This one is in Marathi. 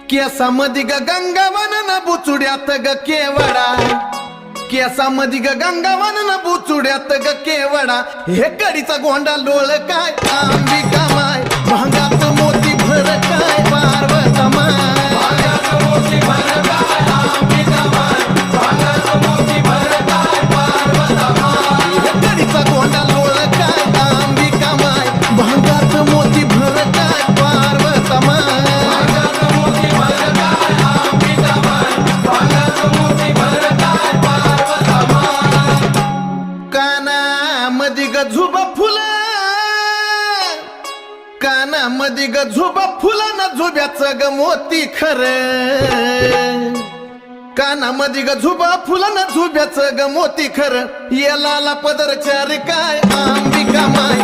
केसामध्ये ग गंगावन न बुचुड्यात ग केवडा, केसामध्ये ग गंगावन न बुचुड्यात ग केवडा. हे कडीचा गोंडा लोळ काय अंबिका माय, भांगात मोती भर काय पार्वता माय, भांगात मोती भर काय अंबिका माय, भांगात मोती भर काय पार्वता माय. हे कडीचा गोंडा लोळ काय अंबिका माय, भांगात मोती भर काय पार्वता माय, भांगात मोती भर काय अंबिका माय, भांगात मोती भर काय पार्वता माय. कानामध्ये ग झुबा फुलं, कानामध्ये ग झुबा फुलं न झुब्याचं ग मोती खरं, कानामध्ये ग झुबा फुलं न झुब्याचं ग मोती खरं. ये लाला पदरच्या रे काय अंबिका माय,